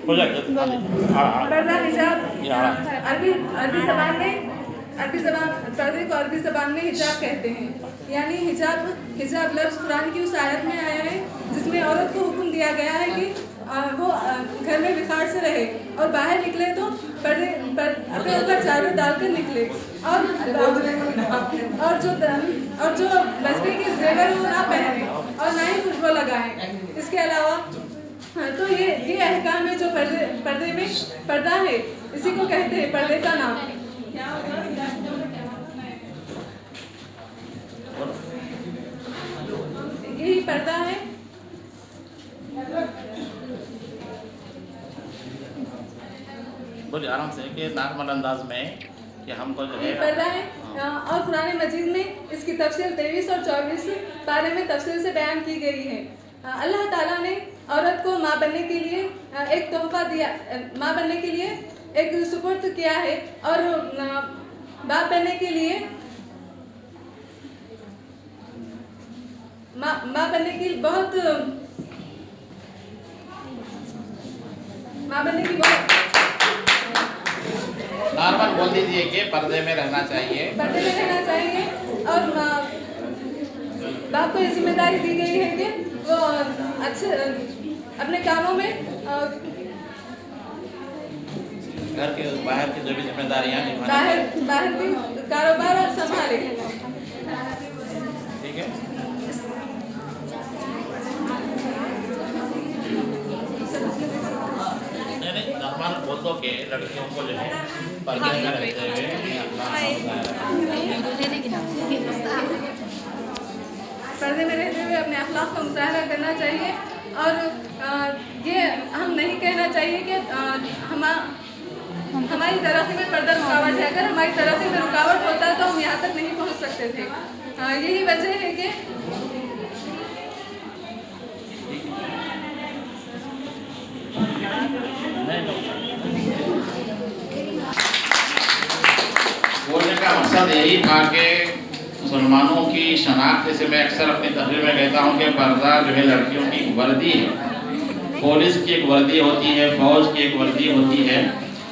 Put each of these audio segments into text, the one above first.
पर्दा हिजाब अरबी ज़बान पर्दे को अरबी ज़बान में हिजाब कहते हैं। यानी हिजाब लफ्ज़ कुरान की उस आयत में आया है जिसमें औरत को हुक्म दिया गया है कि वो घर में विखार से रहे और बाहर निकले तो अपने ऊपर चादर डालकर निकले और जो बचपन के जेवर वो ना पहने और ना ही खुशबू लगाएं। इसके अलावा तो ये अहकाम है जो पर्दे में पर्दा है, इसी को कहते हैं पर्दे का नाम। यही पर्दा है। बोलिए आराम से कि नॉर्मल अंदाज में कि हमको जो है पर्दा है। और कुरान मजीद में इसकी तफसील 23 और 24 पारे में तफसील से बयान की गई है। अल्लाह ताला ने औरत को माँ बनने के लिए एक तोहफा दिया, माँ बनने के लिए एक सुपुर्द किया है और बाप बनने के लिए माँ बनने की बहुत नॉर्मल बोल दीजिए कि पर्दे में रहना चाहिए और बाप को ये जिम्मेदारी दी गई है कि वो अच्छे अपने कामों में घर के बाहर की जो भी जिम्मेदारियां निभानी बाहर की कारोबार और संभाले। ठीक है। नहीं नॉर्मल बोल दो कि लड़कियों को जो है पर्दे में रहते हुए अपने अखलाक का मुजाहरा करना चाहिए और ये हम नहीं कहना चाहिए कि हमारी तरक्की में पर्दा रुकावट है। अगर हमारी तरक्की में रुकावट होता तो हम यहाँ तक नहीं पहुँच सकते थे। यही वजह है कि बोलने का मकसद यही था कि मुसलमानों की शनाख्त से मैं अक्सर अपनी तकरीर में कहता हूँ कि पर्दा जो है लड़कियों की वर्दी है। पुलिस की एक वर्दी होती है, फौज की एक वर्दी होती है।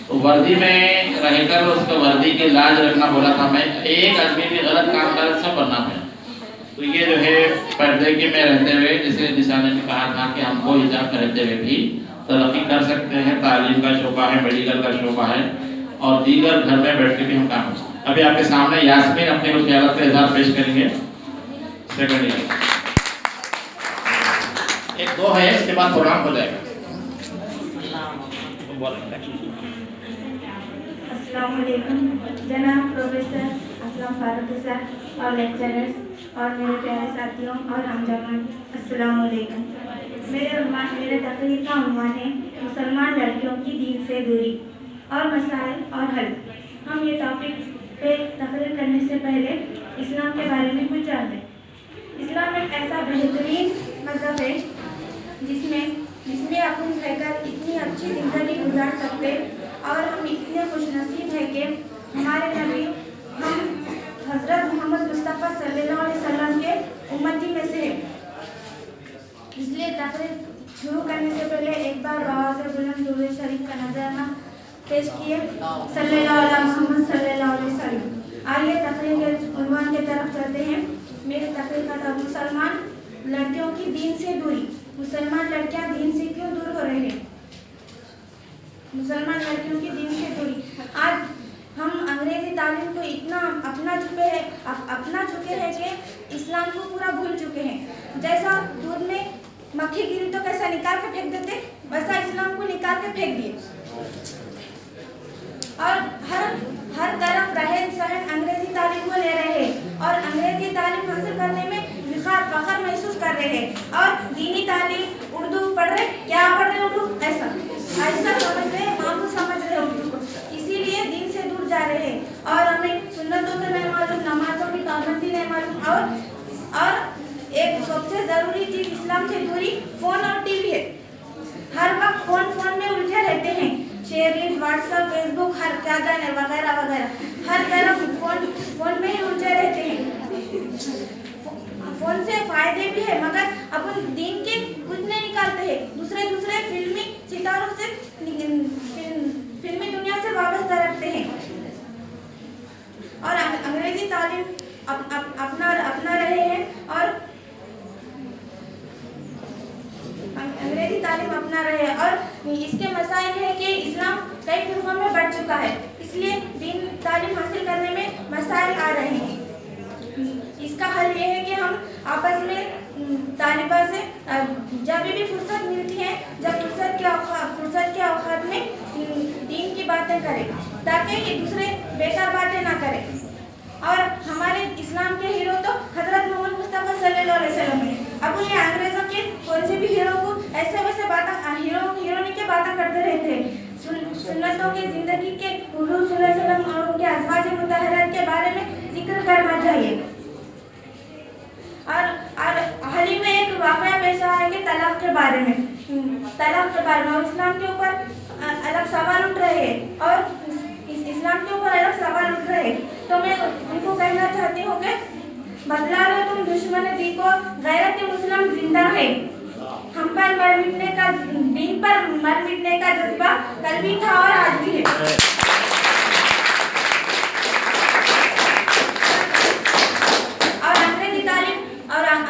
तो वर्दी में रहकर उसको वर्दी की लाज रखना बोला था मैं। एक आदमी भी गलत काम करे सब बनना है। तो ये जो है पर्दे के में रहते हुए जैसे निशाने ने कहा था कि हमको हिजाब रहते हुए भी तरक्की कर सकते हैं। तालीम का शोबा है, मेडिकल का शोबा है और दीगर घर में बैठ के भी हम काम कर सकते हैं। अभी आपके सामने यास्मीन अपने कुछ ख्यालों के इज़हार पेश करेंगे। सेकंड ईयर एक दो है, इसके बाद प्रोग्राम हो जाएगा। अस्सलाम वालेकुम जनाब प्रोफेसर असलम फारूक सर और लेक्चरर्स और मेरे प्यारे साथियों और हमजवान, अस्सलाम वालेकुम। मेरे तकरीर का उन्वान है मुसलमान लड़कियों की दीन से दूरी और मसाइल और हल। हम ये टॉपिक पे तकरीर करने से पहले इस्लाम के बारे में कुछ जान लें। इस्लाम एक ऐसा बेहतरीन मज़हब है जिसमें अपन रहकर इतनी अच्छी ज़िंदगी गुजार सकते और हम इतने खुशनसीब हैं कि हमारे नबी हम हज़रत मोहम्मद मुस्तफ़ा सल्लल्लाहु अलैहि वसल्लम के उम्मती में से हैं। इसलिए तकरीर शुरू करने से पहले एक बार बाबा से बुलंद दुरूद शरीफ का नजराना पेश किए सल्लल्लाहु अलैहि मोहम्मद सल्लल्लाहु अलैहि वसल्लम। आइए तकरीर के उन्वान की तरफ चलते हैं। मेरी तकरीर का नाम मुसलमान लड़कियों की दीन से दूरी। मुसलमान लड़कियां दीन से क्यों दूर हो रही हैं? मुसलमान लड़कियों की दीन से दूरी। आज हम अंग्रेजी तालीम को इतना अपना चुके हैं कि इस्लाम को पूरा भूल चुके हैं। जैसा दूध में मक्खी गिरी तो कैसा निकाल के फेंक देते, वैसा इस्लाम को निकाल के फेंक दिए और हर तरफ रहन सहन अंग्रेजी तालीम को ले रहे हैं और अंग्रेजी तालीम हासिल करने में फख्र महसूस कर रहे हैं और दीनी तालीम उर्दू पढ़ रहे, क्या पढ़ रहे उर्दू, ऐसा समझ रहे, मामूल समझ रहे उर्दू को, इसीलिए दीन से दूर जा रहे हैं। और हमें सुन्नतों का नहीं मालूम, नमाजों की पाबंदी नहीं मालूम और एक सबसे जरूरी चीज इस्लाम से दूरी फोन और टीवी है। हर वक्त फोन में उलझे रहते हैं। शेयरिंग, व्हाट्सएप, फेसबुक, हर क्या जाने वगैरह वगैरह, हर तरफ फोन में ही उलझे रहते हैं। फोन से फायदे भी है मगर अपन दीन के कुछ नहीं निकालते हैं, दूसरे फिल्मी सितारों से और इसके मसाइल है कि इस्लाम कई फिरकों में बढ़ चुका है, इसलिए दीन तालीम हासिल करने में मसाइल आ रहे हैं। इसका हल ये है कि हम आपस में तालिबा से जब भी फुर्सत मिलती है, जब फुर्सत के औकात में दीन की बातें करें, ताकि ये दूसरे बेकार बातें ना करें। और हमारे इस्लाम के हीरो तो हज़रत मोहम्मद मुस्तफ़ा सल्लल्लाहु अलैहि वसल्लम है। अब उन्हें अंग्रेज़ों के कौन से भी हीरो को ऐसे वैसे हीरोइनी की बातें करते रहते हैं। सुन्नतों की ज़िंदगी के हुजूर सल्लल्लाहु अलैहि वसल्लम और उनके अज़वाज मुतहहरात के बारे में जिक्र करना चाहिए। और हाल ही में एक वाक़या पेश आया है कि तलाक के बारे में और इस्लाम के ऊपर अलग सवाल उठ रहे हैं और इस्लाम के ऊपर अलग सवाल उठ रहे हैं। तो मैं उनको कहना चाहती हूँ कि बदला लो तुम दुश्मन दी को, गैरत मुस्लिम जिंदा है। हम पर दीन पर मर मिटने का जज्बा कल भी था और आज भी है।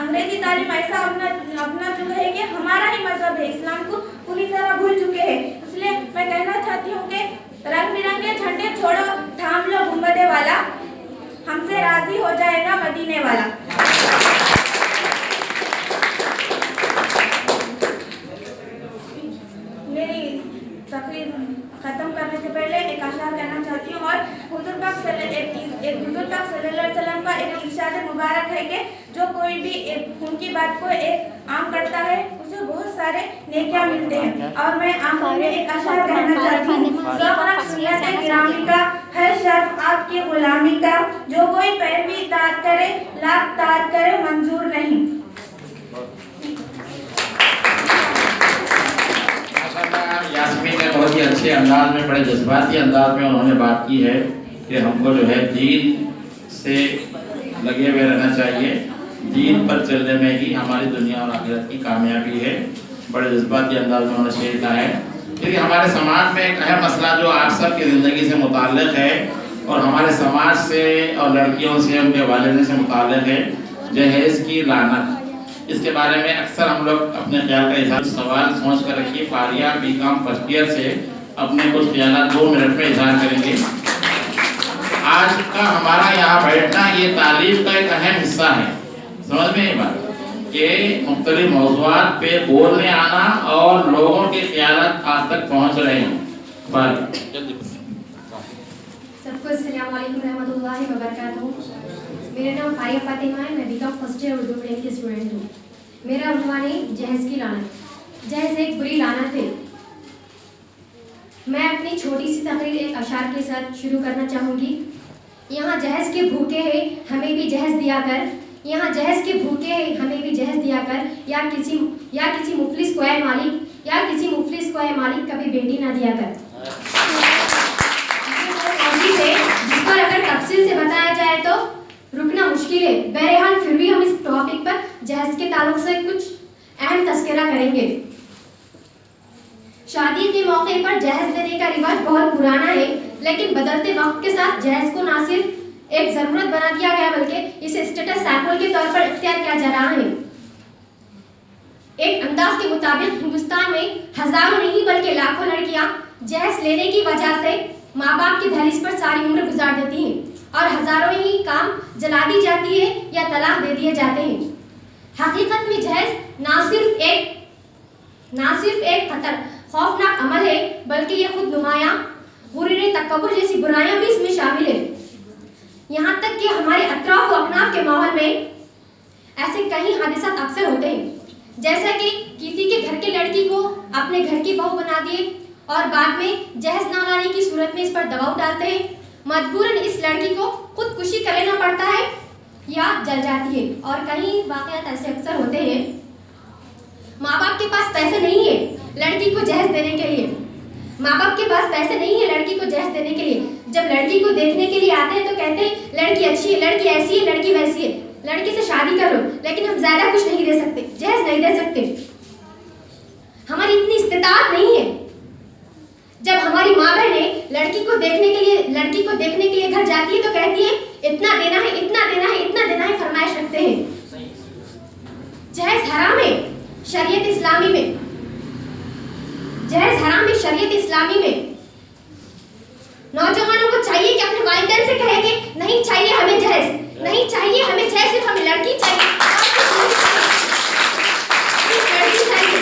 अंग्रेजी तालीम ऐसा अपना चुका है कि हमारा ही मजहब है, इस्लाम को पूरी तरह भूल चुके हैं। इसलिए मैं कहना चाहती हूँ कि रंग बिरंगे झंडे छोड़ो, थाम लो गुंबदे वाला, हमसे राजी हो जाएगा मदीने वाला। मेरी तकरीर खत्म करने से पहले एक अशार कहना चाहती हूँ। और हुजूर पाक सल्लल्लाहु अलैहि वसल्लम का एक इरशाद मुबारक है कि जो कोई भी उनकी बात को एक आम करता है उसे बहुत सारे नेकियां मिलते हैं। और मैं आखिर में एक अशार कहना चाहती हूँ। ज़ौक़ सुन्नत गिरामी का हर शर्फ आपकी गुलामी का, जो कोई पैरवी इताअत करे लाख ताअत करे मंजूर नहीं। यास्मीन ने बहुत ही अच्छे अंदाज में, बड़े जज्बाती अंदाज में उन्होंने बात की है कि हमको जो है दीन से लगे हुए रहना चाहिए, दीन पर चलने में ही हमारी दुनिया और आखिरत की कामयाबी है। बड़े जज्बाती अंदाज में उन्होंने शेर कहा है। क्योंकि हमारे समाज में एक अहम मसला जो आप सब की ज़िंदगी से मुताल्लिक़ है और हमारे समाज से और लड़कियों से, उनके वालिदैन से मुताल्लिक़ है, जहेज़ की लानत। इसके बारे में अक्सर हम लोग अपने ख्याल का इजहार सवाल सोच कर रखिए। फारिया बीकॉम फर्स्ट ईयर से अपने कुछ ख्याल 2 मिनट में इजहार करेंगे। आज का हमारा यहाँ बैठना ये तालीम का एक अहम हिस्सा है। समझ में ये बात कि मुख्तलिफ मौज़ूआत पे बोलने आना और लोगों के ख्याल आज तक पहुँच रहे हैं। सबको अस्सलाम वालेकुम रहमतुल्लाहि व बरकातहू। मेरा नाम फारिया फातिमा है, मैं BCom first year Urdu medium की स्टूडेंट हूँ। मेरा उन्वान है जहेज़ की लानत। जहेज़ एक बुरी लानत है। मैं अपनी छोटी सी तकरीर एक अशार के साथ शुरू करना चाहूँगी। यहाँ जहेज़ के भूखे हैं हमें भी जहेज़ दिया कर, यहाँ जहेज़ के भूखे हैं हमें भी जहेज़ दिया कर, या किसी मुफलिस को ऐ मालिक कभी बेटी ना दिया कर। जिस पर अगर तफसील से बताया जाए तो रुकना मुश्किल है। बहरहाल फिर भी हम इस टॉपिक पर जहेज़ के ताल्लुक से कुछ अहम तज़किरा करेंगे। शादी के मौके पर जहेज़ देने का रिवाज बहुत पुराना है, लेकिन बदलते वक्त के साथ जहेज़ को ना सिर्फ एक ज़रूरत बना दिया गया बल्कि इसे स्टेटस सैंपल के तौर पर इख्तियार किया जा रहा है। एक अंदाज के मुताबिक हिंदुस्तान में हजारों नहीं बल्कि लाखों लड़कियां जहेज़ लेने की वजह से माँ बाप की दहलीज पर सारी उम्र गुजार देती हैं और हजारों ही काम जला दी जाती है या तलाक दे दिए जाते हैं। हकीकत में जहेज़ ना सिर्फ एक खौफनाक अमल है, बल्कि ये खुद नुमायां गुरूर तकब्बुर जैसी बुराइयां भी इसमें शामिल है। यहाँ तक कि हमारे अतराफ व अकनाफ के माहौल में ऐसे कई हादिसात अक्सर होते हैं, जैसा कि किसी के घर के लड़की को अपने घर की बहू बना दिए और बाद में जहेज़ ना लाने की सूरत में इस पर दबाव डालते हैं। मजबूरन इस लड़की को खुदकुशी कर लेना पड़ता है या जल जाती है। और कई वाक़यात ऐसे अक्सर होते हैं, माँ बाप के पास पैसे नहीं है लड़की को जहेज़ देने के लिए, माँ बाप के पास पैसे नहीं है लड़की को जहेज़ देने के लिए। जब लड़की को देखने के लिए आते हैं तो कहते हैं लड़की अच्छी है, लड़की ऐसी है, लड़की वैसी है, लड़की से शादी कर लो, लेकिन हम ज़्यादा कुछ नहीं दे सकते, जहेज़ नहीं दे सकते, हमारी इतनी इस्तिताअत नहीं है। जब हमारी माँ बहनें लड़की को देखने के लिए घर जाती है तो कहती है इतना देना है, इतना देना है, इतना देना है, फरमाइश रखते हैं। जहेज़ हराम है शरीयत इस्लामी में। जहेज हराम है शरीयत इस्लामी में। नौजवानों को चाहिए कि अपने वालिदैन से कहे कि नहीं चाहिए हमें जहेज, नहीं चाहिए हमें जहेज, सिर्फ हमें लड़की चाहिए, लड़की चाहिए।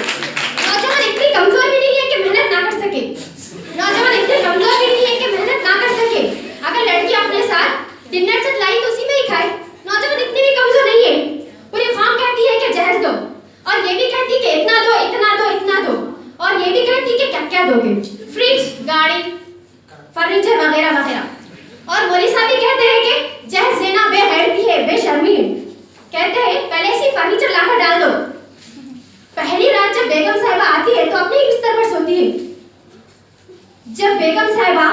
नौजवान इतनी कमजोर भी नहीं है कि मेहनत ना कर सके, नौजवान इतने कमजोर भी नहीं है कि मेहनत ना कर सके। अगर लड़की अपने साथ डिनर सेट लाई तो उसी में ही खाए। नौजवान इतनी भी कमजोर नहीं है। पूरी कौम कहती है कि जहेज दो, और ये भी कहती है कि इतना दो, इतना दो, इतना दो, और ये भी कहती है कि क्या क्या दोगे, फ्रिज, गाड़ी, फर्नीचर वगैरह वगैरह। और मौलवी साहब भी कहते हैं कि जहेज लेना बेहयाती है, बेशर्मी है। कहते हैं पहले से फर्नीचर लाकर डाल दो। पहली रात जब बेगम साहिबा आती है तो अपने ही बिस्तर पर सोती है। जब बेगम साहिबा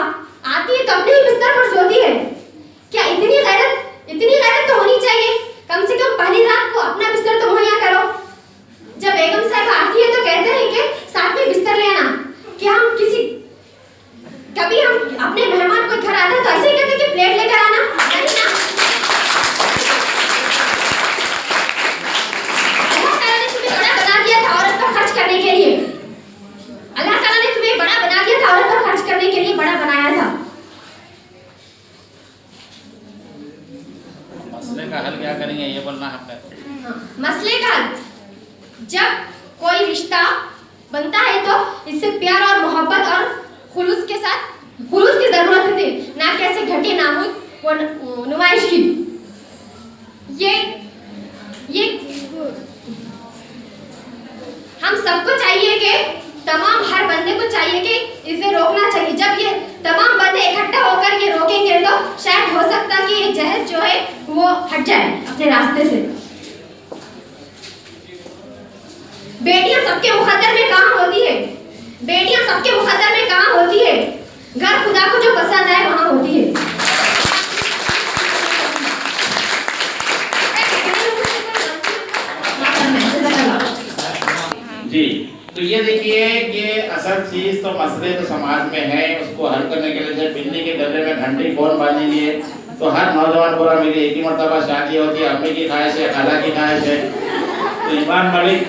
आती है तो अपने ही बिस्तर पर सोती है। क्या इतनी गैरत तो होनी चाहिए? कम से कम पहली रात को अपना बिस्तर तो मुहैया करो। जब बेगम साहिबा आती है तो कहते हैं कि साथ में बिस्तर ले आना। कि हम कभी हम अपने मेहमान कोई घर आता है तो ऐसे ही कहते हैं कि प्लेट लेकर आना, नहीं ना। अल्लाह ताला ने तुम्हें बड़ा बना दिया था औरत पर खर्च करने के लिए। अल्लाह ताला ने तुम्हें बड़ा बना दिया था, औरत पर खर्च करने के लिए बड़ा बनाया था। मसले का हल क्या करेंगे ये बोलना है आपने। मसले का हल, जब कोई रिश्ता बनता है तो इससे प्यार और मोहब्बत और खुलूस के साथ, खुलूस की जरूरत है, ना कैसे घटे नामुद वो नुमाइश की। ये हम सबको चाहिए कि तमाम हर बंदे को चाहिए कि इसे रोकना चाहिए। जब ये तमाम बंदे इकट्ठा होकर ये रोकेंगे तो शायद हो सकता कि ये जहेज जो है वो हट जाए अपने रास्ते से। बेटियां सबके मुकद्दर में कहाँ होती है? बेटियां सबके मुकद्दर में कहाँ होती है? घर खुदा को जो पसंद आए वहाँ होती है। जी, तो ये देखिए कि असल चीज तो मसले तो समाज में है, उसको हल करने के लिए जैसे बिल्ली के गले में घंटी कौन बांधेंगे, तो हर नौजवान पूरा मिली एक ही मरतबा शादी होती है, अम्मी की ख्वाहिश है, खाला की ख्वाहिश है। तो ईमान मलिक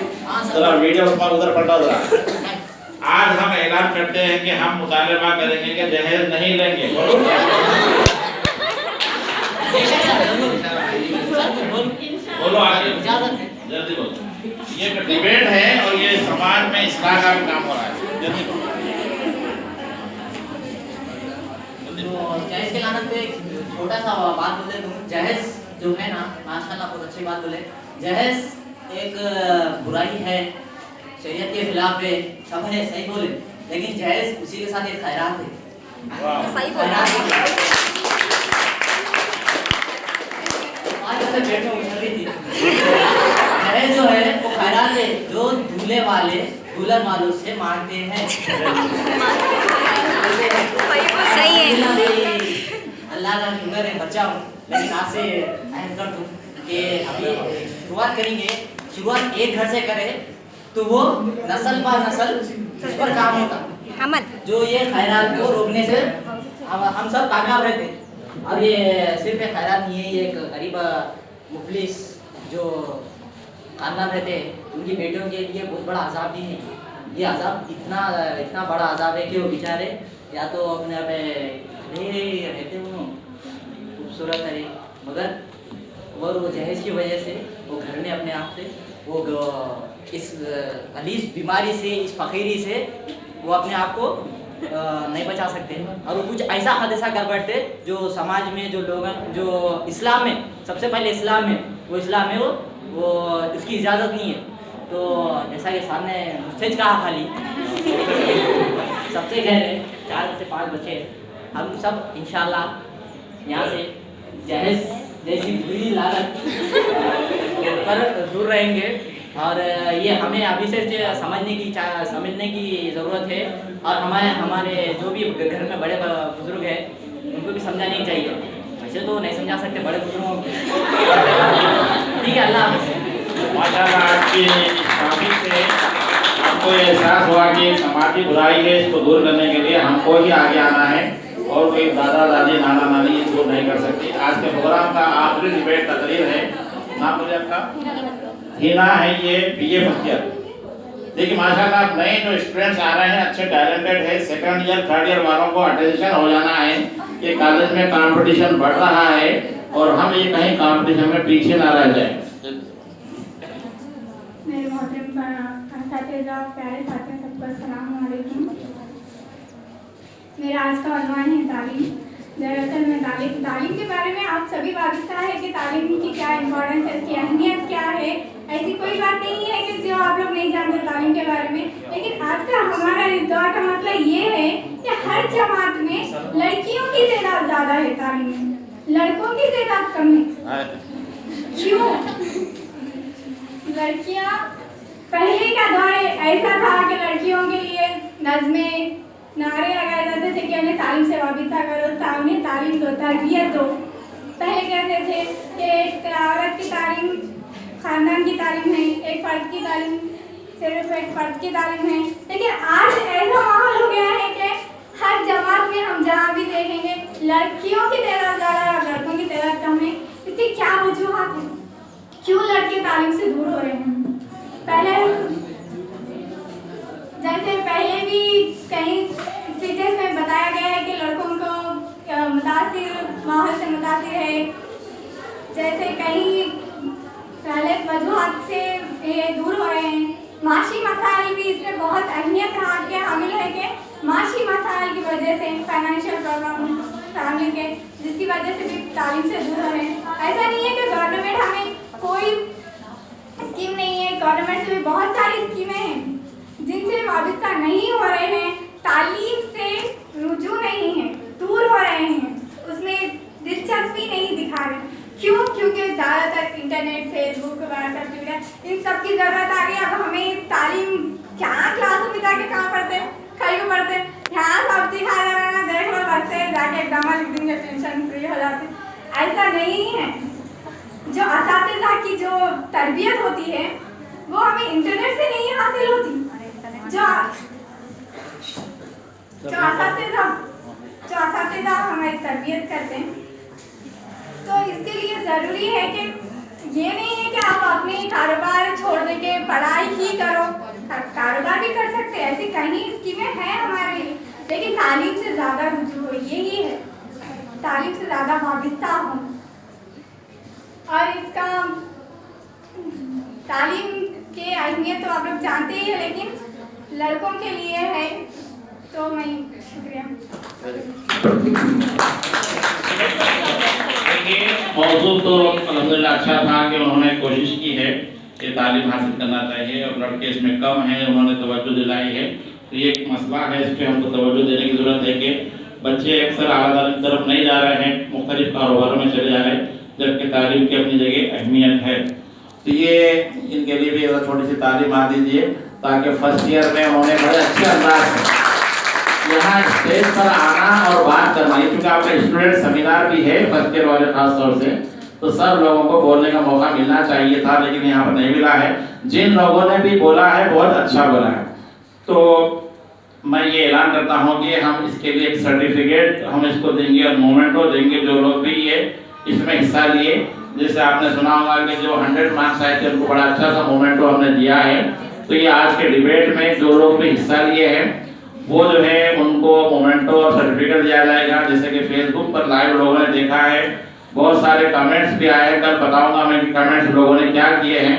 जरा वीडियो उधर पलटा जरा। आज हम ऐलान करते हैं कि हम मुतालबा करेंगे कि जहेज नहीं लेंगे। बोलो आगे, जल्दी बोलो। ये डिबेट है और ये समाज में इस्लाह का भी काम हो रहा है। जल्दी बोलो। जहेज के लानत पे छोटा सा बात बोले दूं। जहेज जो है ना, माशाल्लाह बहुत अच्छी बात बोले। जहेज एक बुराई है, शरीयत के खिलाफ है, सब है, सही बोले। लेकिन जहेज उसी के साथ एक खैरात है। सही बोला। आज ऐसे पेट में उछल रही थी। जहेज जो है वो खैरात है जो दूल्हे वाले दुल्हन वालों से मांगते हैं। सही है। अल्लाह का शुक्र है बच्चा हूँ, लेकिन आज से अहद कर दूं कि अभी शुरुआत करेंगे, शुरुआत एक घर से करें तो वो नस्ल बा नस्ल उस पर काम होता। जो ये खैरात को रोकने से हम सब कामयाब रहते। और ये सिर्फ एक खैरात नहीं है, ये एक गरीब मुफलिस जो खानदान रहते हैं उनकी बेटियों के लिए बहुत बड़ा अजाब भी है। ये अजाब इतना बड़ा अजाब है कि वो बेचारे या तो अपने रहते हो खूबसूरत है, मगर और वो जहेज की वजह से वो घर में अपने आप से वो इस गलीज बीमारी से, इस फकीरी से वो अपने आप को नहीं बचा सकते। और वो कुछ ऐसा हादसा कर बैठते जो समाज में जो लोग जो इस्लाम में, सबसे पहले इस्लाम में वो इसकी इजाज़त नहीं है। तो जैसा कि सामने मुझसे कहा खाली सबसे कह रहे 4 से 5 बच्चे हम सब इंशाल्लाह यहाँ से जहेज जैसी बुरी लालच पर दूर रहेंगे। और ये हमें अभी से समझने की ज़रूरत है। और हमारे जो भी घर में बड़े बुजुर्ग हैं उनको भी समझानी चाहिए। वैसे तो नहीं समझा सकते बड़े बुजुर्गों को। ठीक है, अल्लाह हाफ़िज़। माशाल्लाह आपकी शादी से हमको एहसास हुआ कि समाजी बुराई है, इसको दूर करने के लिए हमको ही आगे आना है और कोई दादा दादी नाना नानी इसको नहीं कर सकती। आज के प्रोग्राम का आखिरी डिबेट तकरीर है। नाम बोले आपका? हिना है, ये BA फर्स्ट ईयर। देखिए माशाल्लाह अब नए जो स्टूडेंट्स आ रहे हैं अच्छे टैलेंटेड है, सेकंड ईयर थर्ड ईयर वालों को अटेंशन हो जाना है कि कॉलेज में कंपटीशन बढ़ रहा है और हम ये कहीं कंपटीशन में पीछे ना रह जाए। मेरे मोहतरम असातिज़ा, प्यारे साथियों, सबको अस्सलाम वालेकुम। मेरा आज का उन्वान है तालीम। दरअसल मैं तालीम के बारे में आप सभी वाकिफ़ है कि तालीम की क्या इम्पोर्टेंस है, इसकी अहमियत क्या है। ऐसी कोई बात नहीं है कि जो आप लोग नहीं जानते तालीम के बारे में। लेकिन आज का हमारा इस दौर का मसला ये है कि हर जमात में लड़कियों की तादाद ज़्यादा है तालीम में, लड़कों की तादाद कम है। क्यों? लड़कियाँ पहले का दौर ऐसा था कि लड़कियों के लिए नज़में नारे लगाए जाते थे कि उन्हें तालीम से वाबिस्ता करो, उन्हें तालीम दो, तरबियत दो। पहले कहते थे कि एक औरत की तालीम ख़ानदान की तालीम है, एक फ़र्द की तालीम सिर्फ एक फ़र्द की तालीम है। लेकिन आज ऐसा माहौल हो गया है कि हर जमात में हम जहाँ भी देखेंगे लड़कियों की तादाद ज़्यादा और लड़कों की तादाद कम है। इसकी क्या वजूहात है? क्यों लड़के तालीम से दूर हो रहे हैं? पहले भी कहीं स्पीचेस में बताया गया है कि लड़कों को मुतासिर माहौल से मुतासिर है। जैसे कहीं पहले वजूहात से ये दूर हो रहे हैं। माशी मसाइल भी इसमें बहुत अहमियत के हामिल है कि माशी मसाइल की वजह से फाइनेंशियल प्रॉब्लम फैमिली के, जिसकी वजह से भी तालीम से दूर हो रहे हैं। ऐसा नहीं है कि गवर्नमेंट हमें कोई स्कीम नहीं है, गवर्नमेंट से भी बहुत सारी स्कीमें हैं जिनसे वाबिस्ता नहीं हो रहे हैं, तालीम से रुजू नहीं है, दूर हो रहे हैं, उसमें दिलचस्पी नहीं दिखा रहे। क्यों? क्योंकि ज़्यादातर इंटरनेट, फेसबुक, व्हाट्सएप, ट्विटर इन सब की ज़रूरत आ गई। अब हमें तालीम क्या क्लासों में जाके कहाँ पढ़ते, कहीं पढ़ते, यहाँ सब दिखा जा रहा है, देख लो बस से जाके एग्जाम लिख देंगे, टेंशन फ्री हो जाते। ऐसा नहीं है। जो असातिज़ा की जो तरबियत होती है वो हमें इंटरनेट से नहीं हासिल होती। जो असातिज़ा हमारी तरबियत करते हैं, तो इसके लिए ज़रूरी है कि ये नहीं है कि आप अपनी कारोबार छोड़ दे के पढ़ाई ही करो। कारोबार भी कर सकते हैं, ऐसी कहीं स्कीमें हैं हमारे लिए, लेकिन तालीम से ज़्यादा रुजू हो, यही है, तालीम से ज़्यादा वाबिस्ता हो। और इसका तालीम की अहमियत तो आप लोग जानते ही हैं, लेकिन लड़कों के लिए है तो मैं शुक्रिया। देखिए मौजूद तो अल्हम्दुलिल्लाह अच्छा था कि उन्होंने कोशिश की है कि तालीम हासिल करना चाहिए और लड़के इसमें कम हैं, उन्होंने तवज्जो दिलाई है। तो ये एक मसला है, इस पर हमको तवज्जो देने की ज़रूरत है कि बच्चे अक्सर आला की तरफ नहीं जा रहे हैं, मुख्तलिफ कारोबारों में चले जा रहे हैं, जबकि तालीम की अपनी जगह अहमियत है। तो ये इनके लिए भी छोटी सी तालीम आ दीजिए ताकि फर्स्ट ईयर में उन्होंने बड़े अच्छे अंदाज से यहाँ स्टेज पर आना और बात करना, ये चूँकि आपका स्टूडेंट सेमिनार भी है फर्स्ट ईयर वाले खास तौर से, तो सब लोगों को बोलने का मौका मिलना चाहिए था, लेकिन यहाँ पर नहीं मिला है। जिन लोगों ने भी बोला है बहुत अच्छा बोला है। तो मैं ये ऐलान करता हूँ कि हम इसके लिए एक सर्टिफिकेट हम इसको देंगे और मोमेंटो देंगे जो लोग भी ये इसमें हिस्सा लिए। जैसे आपने सुना होगा कि जो 100 मार्क्स आए थे उनको बड़ा अच्छा सा मोमेंटो हमने दिया है। तो ये आज के डिबेट में जो लोग भी हिस्सा लिए हैं वो जो है उनको मोमेंटो और सर्टिफिकेट दिया जाएगा। जैसे कि फेसबुक पर लाइव लोगों ने देखा है, बहुत सारे कमेंट्स भी आए हैं, कल बताऊंगा मैं कि कमेंट्स लोगों ने क्या किए हैं।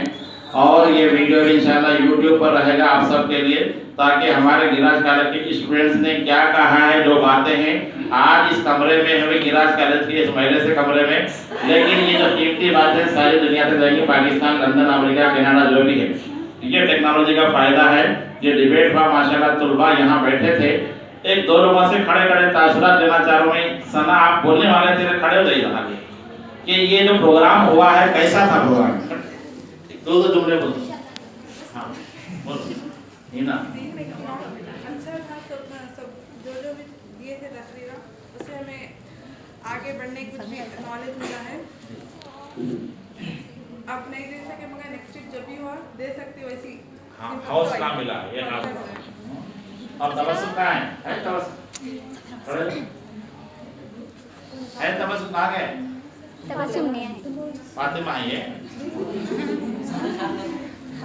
और ये वीडियो भी इंशाल्लाह यूट्यूब पर रहेगा आप सबके लिए, ताकि हमारे गिराज कॉलेज के स्टूडेंट्स ने क्या कहा है, जो बातें हैं आज इस कमरे में हमें गिराज कॉलेज के इस महीने से कमरे में, लेकिन ये जो कीमती बातें सारी दुनिया से जाएंगी, पाकिस्तान, लंदन, अमेरिका, कनाडा जो भी है। ये टेक्नोलॉजी का फायदा है। ये डिबेट हुआ माशाल्लाह, तुलबा यहाँ बैठे थे, एक दो लोगों से खड़े खड़े तासुरात देना चाह रहा हूँ। सना आप बोलने वाले थे, खड़े हो जाइए आगे कि ये जो प्रोग्राम हुआ है कैसा था प्रोग्राम, दो जुमले बोलो। हाँ बोलो हीना। अच्छा था, सब जो भी दिए थे तकरीरा उससे हमें आगे बढ़ने की कुछ भी नॉलेज मिला है। आप नहीं दे सके मगर नेक्स्ट वीक जब भी हो दे सकते हो ऐसी। हाँ हौसला मिला ये और तबस्सुम कहाँ है तबस्सुम है तबस्सुम कहाँ गए? तबस्सुम नहीं है, फातिमा आई है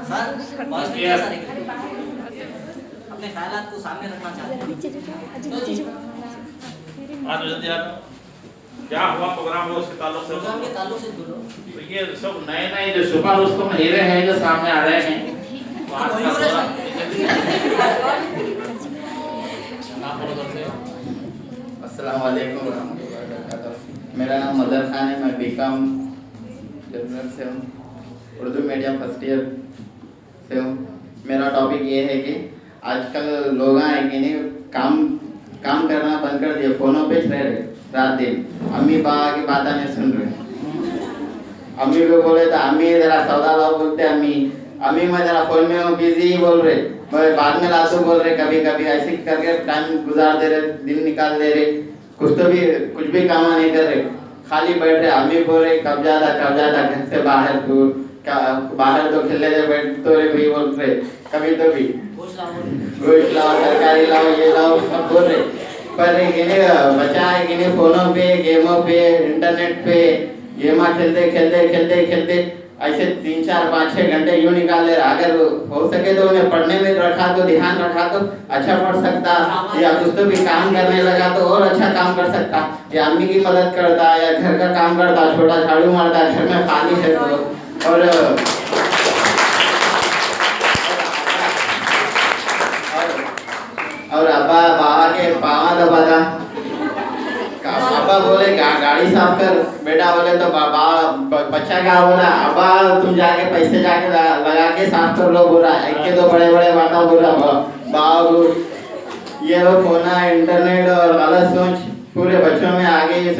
सर बहुत ख्यालात को सामने रखना चाहते हैं। क्या हुआ प्रोग्राम में उसके ताल्लुक से? प्रोग्राम के ताल्लुक से बोलो। तो ये सब नए नए जो सुपर रुस्तम हीरे हैं जो सामने आ रहे हैं, तो आज का प्रोग्राम अस्सलाम वालेकुम रहमतुल्लाहि व बरकातहू। मेरा नाम मदर खान है, मैं बीकॉम जनरल से हूँ, उर्दू मीडियम फर्स्ट ईयर से हूँ। मेरा टॉपिक ये है कि आजकल लोग हैं कि नहीं काम करना बंद कर दिए, फ़ोनों पे रह रहे रात दिन, अम्मी बाबा की बातें नहीं सुन रहे। अम्मी को बोले तो अम्मी ज़रा सौदा लाओ, बोलते अम्मी मैं ज़रा फ़ोन में हूँ, बिजी बोल रहे, बाद में लासू बोल रहे, कभी कभी ऐसे करके टाइम गुजार दे रहे, दिन निकाल दे रहे, कुछ भी काम नहीं कर रहे, खाली बैठ रहे। अम्मी बोल रहे कब जाता घर से बाहर तो खेलने दे, बैठ तो रहे भी बोल रहे, कभी तो भी गोश्त लाओ, तरकारी लाओ, ये लाओ, सब बोल रहे। पर बच्चा है कि नहीं फोनों पे, गेमों पे, इंटरनेट पे गेमा खेलते ऐसे 3, 4, 5, 6 घंटे यूँ निकाल ले रहा। अगर हो सके तो उन्हें पढ़ने में रखा तो ध्यान रखा तो अच्छा पढ़ सकता, या कुछ तो भी काम करने लगा तो और अच्छा काम कर सकता, या अम्मी की मदद करता, या घर का काम करता, छोटा झाड़ू मारता, घर में खाली है तो, और अब्बा बाबा के पाँव दबाता, पापा बोले गाड़ी साफ कर, बेटा बोले तो बच्चा क्या बोला, अब्बा तुम जाके पैसे लगा के साफ कर लो, बोला एक के तो बड़े बातें बोला बाबू। ये वो फोन, इंटरनेट और गलत सोच पूरे बच्चों में आ गई। इस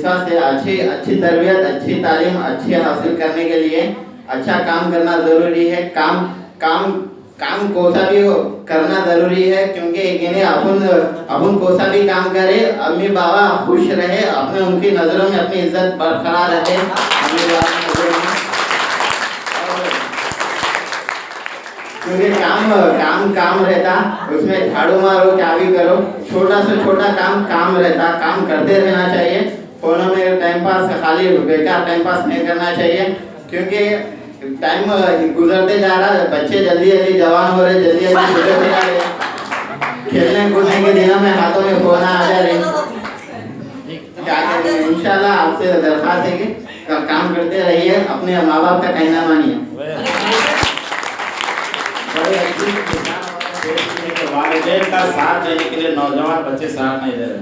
वजह से अच्छी तरबियत, अच्छी तालीम अच्छी हासिल करने के लिए अच्छा काम करना ज़रूरी है। काम कोसा भी करना जरूरी है, क्योंकि अपन कोसा भी काम करे, अम्मी बाबा खुश रहे, अपने उनकी नजरों में अपनी इज्जत बरकरार रहे। क्योंकि काम रहता, उसमें झाड़ू मारो क्या भी करो, छोटा से छोटा काम रहता, काम करते रहना चाहिए। फोनों में टाइम पास, खाली बेकार टाइम पास नहीं करना चाहिए, क्योंकि टाइम गुजरते जा रहा है, बच्चे जल्दी जवान हो रहे, जल्दी गुजरते जा रहे, खेलने कूदने के दिनों में हाथों में फोन आ जा रहे। क्या करें, इंशाल्लाह आपसे दरख्वास्त है कि काम करते रहिए, अपने माँ बाप का कहना मानिए। वालिदैन का साथ देने के लिए नौजवान बच्चे साथ नहीं दे रहे,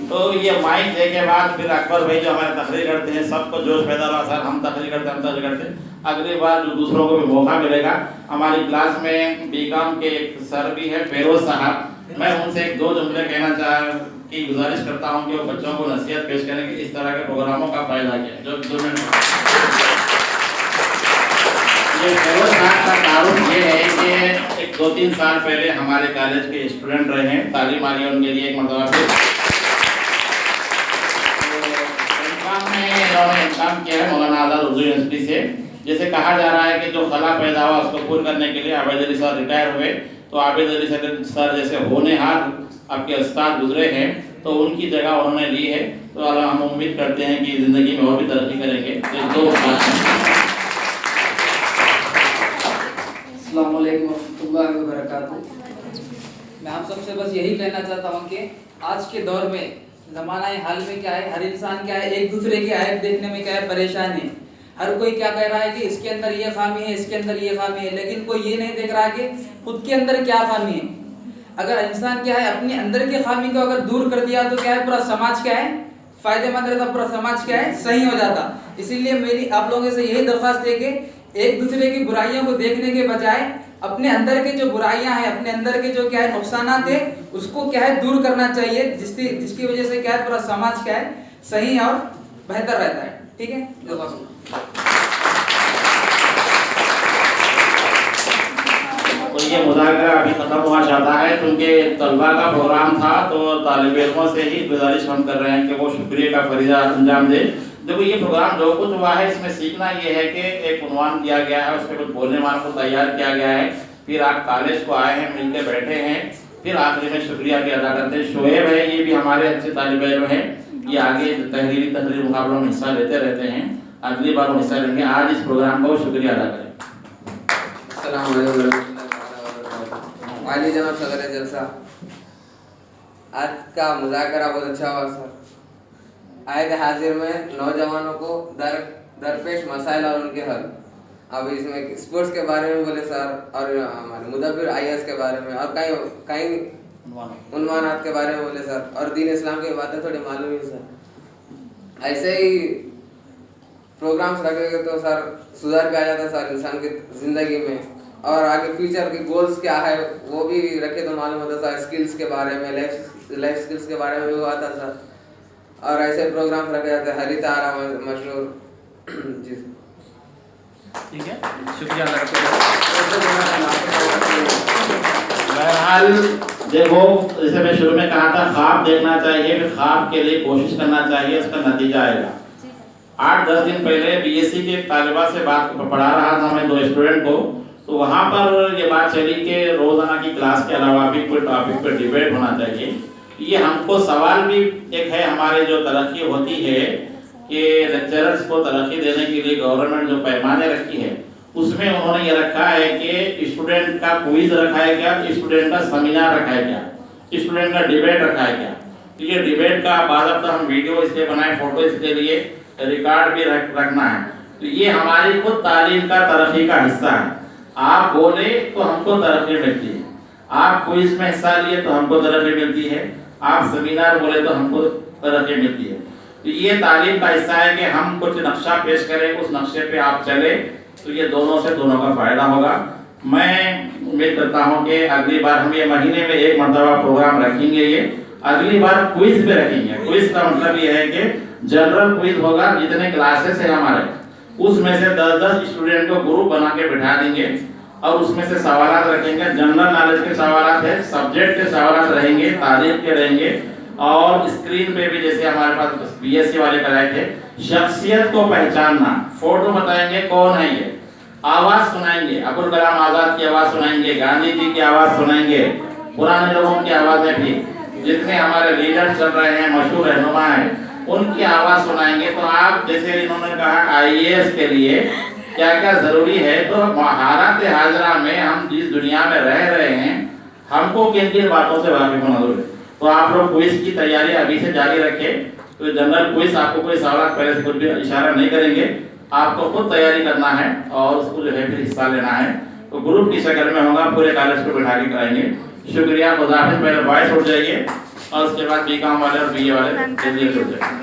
तो ये माइक दे के बाद फिर अकबर भाई जो हमारे तकरीर करते हैं, सबको जोश पैदा हुआ, सर हम तकरीर करते, अगली बार जो दूसरों को भी मौका मिलेगा। हमारी क्लास में बीकॉम के एक सर भी है, फेरोज साहब, मैं उनसे 2 जुमले कहना की गुजारिश करता हूँ कि वो बच्चों को नसीहत पेश करें कि इस तरह के प्रोग्रामों का फायदा क्या है। जो ये फेरोज साहब का तारुफ ये है कि 2-3 साल पहले हमारे कॉलेज के स्टूडेंट रहे हैं, तालीम आ रही है उनके लिए एक मरतबा फिर काम किया है मौलाना आज़ाद उर्दू यूनिवर्सिटी से। जैसे कहा जा रहा है कि जो खला पैदा हुआ उसको पूर्ण करने के लिए आबिद अली सर रिटायर हुए, तो आबिद अली सर जैसे होनहार आपके उस्ताद गुजरे हैं, तो उनकी जगह उन्होंने ली है, तो हम उम्मीद करते हैं कि ज़िंदगी में और भी तरक्की करेंगे। अस्सलाम वालेकुम रहमतुल्लाहि व बरकातहू। मैं आप सबसे बस यही कहना चाहता हूँ कि आज के दौर में ज़माना हाल में क्या है, हर इंसान क्या है, एक दूसरे की ऐब देखने में क्या है परेशान है। हर कोई क्या कह रहा है कि इसके अंदर ये खामी है, इसके अंदर ये खामी है, लेकिन कोई ये नहीं देख रहा कि खुद के अंदर क्या खामी है। अगर इंसान क्या है अपने अंदर की खामी को अगर दूर कर दिया तो क्या है पूरा समाज क्या है फायदेमंद रहता, पूरा समाज क्या है सही हो जाता। इसीलिए मेरी आप लोगों से यही दरख्वास्त है कि एक दूसरे की बुराइयों को देखने के बजाय अपने अंदर के जो बुराइयां हैं, अपने अंदर के जो क्या है नुकसानात है, उसको क्या है दूर करना चाहिए, जिसकी वजह से क्या है पूरा समाज क्या है सही और बेहतर रहता है। ठीक है, तो ये मुज़ाकरा अभी खत्म हुआ चाहता है, क्योंकि तलबा का प्रोग्राम था, तो तालिब इल्मों से ही गुजारिश हम कर रहे हैं कि वो शुक्रिया का फरीज़ा अंजाम दे। देखो ये प्रोग्राम जो कुछ हुआ है, इसमें सीखना ये है कि एक उन्वान दिया गया है, उस पर कुछ बोलने वालों को तैयार किया गया है, फिर आप कॉलेज को आए हैं, मिलके बैठे हैं, फिर आखिरी में शुक्रिया भी अदा करते हैं। शोएब है, ये भी हमारे अच्छे तालिब इल्म हैं, ये आगे तहरीरी मुकाबलों में हिस्सा लेते रहते हैं, अगली बार वो हिस्सा लेंगे। आज इस प्रोग्राम को शुक्रिया अदा करें। वाली जनाब सदर जलसा, आज का मुज़ाकरा बहुत अच्छा हुआ सर। आए थे हाजिर में नौजवानों को दरपेश मसाइल और उनके हल। अब इसमें स्पोर्ट्स के बारे में बोले सर, और हमारे मुदब्बिर IAS के बारे में, और कई उन्वानात के बारे में बोले सर, और दीन इस्लाम की बातें थोड़ी मालूम ही सर। ऐसे ही प्रोग्राम्स रखेंगे तो सर सुधार भी आ जाता है सर इंसान की ज़िंदगी में, और आगे फ्यूचर के गोल्स क्या है वो भी रखे तो मालूम होता सर। स्किल्स के बारे में, लाइफ स्किल्स के बारे में भी आता सर, और ऐसे प्रोग्राम्स रखे जाते हैं। हरितारा मशहूर जी ठीक है, शुक्रिया। बहरहाल देखो, जैसे मैं शुरू में कहा था, ख्वाब देखना चाहिए, फिर ख्वाब के लिए कोशिश करना चाहिए, उसका नतीजा आएगा। 8-10 दिन पहले BSc के तालिबा से बात पढ़ा रहा था मैं 2 स्टूडेंट को, तो वहाँ पर ये बात चली कि रोजाना की क्लास के अलावा भी कोई टॉपिक पर डिबेट होना चाहिए। ये हमको सवाल भी एक है, हमारे जो तरक्की होती है कि लेक्चरर्स को तरक्की देने के लिए गवर्नमेंट जो पैमाने रखी है, उसमें उन्होंने ये रखा है कि स्टूडेंट का क्विज रखा है क्या, स्टूडेंट का सेमिनार रखा है क्या, स्टूडेंट का डिबेट रखा है क्या। तो ये डिबेट का बाद हम वीडियो इसलिए बनाए, फोटो इसके लिए रिकॉर्ड भी रखना है। तो ये हमारी खुद तालीम का तरक्की का हिस्सा है। आप बोले तो हमको तरक्की मिलती है, आप क्विज में हिस्सा लिए तो हमको तरक्की मिलती है, आप सेमिनार बोले तो हमको तरक्की मिलती है। तो ये तालीम का हिस्सा है कि हम कुछ नक्शा पेश करें, उस नक्शे पे आप चले, तो ये दोनों का फायदा होगा। मैं उम्मीद करता हूँ कि अगली बार हम ये महीने में 1 मरतबा प्रोग्राम रखेंगे। ये अगली बार क्विज पे रखेंगे। क्विज का मतलब ये है कि जनरल क्विज होगा, जितने क्लासेस है हमारे उसमें से 10-10 स्टूडेंट को ग्रुप बना के बिठा देंगे, और उसमें से सवालात रखेंगे। जनरल नॉलेज के सवालात है, सब्जेक्ट के सवालात रहेंगे, तारीख के रहेंगे, और स्क्रीन पे भी जैसे हमारे पास BSc वाले कराए थे, शख्सियत को पहचानना, फोटो बताएंगे कौन है ये, आवाज सुनाएंगे, अबुल कलाम आजाद की आवाज सुनाएंगे, गांधी जी की आवाज सुनाएंगे, पुराने लोगों की आवाजें भी, जितने हमारे लीडर चल रहे हैं, मशहूर रहनुमा है, उनकी आवाज सुनाएंगे। तो आप जैसे इन्होंने कहा IAS के लिए क्या क्या जरूरी है, तो महारात हाजरा में हम जिस दुनिया में रह रहे हैं, हमको किन किन बातों से वाकिफ होना जरूरी है। तो आप लोग क्विज की तैयारी अभी से जारी रखें। तो जनरल क्विज आपको कोई सवाल पहले से कुछ भी इशारा नहीं करेंगे, आपको खुद तैयारी करना है और उसको जो है फिर हिस्सा लेना है। तो ग्रुप की शक्ल में होगा, पूरे कॉलेज को बिठा के कराएंगे। शुक्रिया, खुदा हाफिज़। पहले बॉयज उठ जाइए और उसके बाद BCom वाले और BA वाले जल्दी उठ जाइए।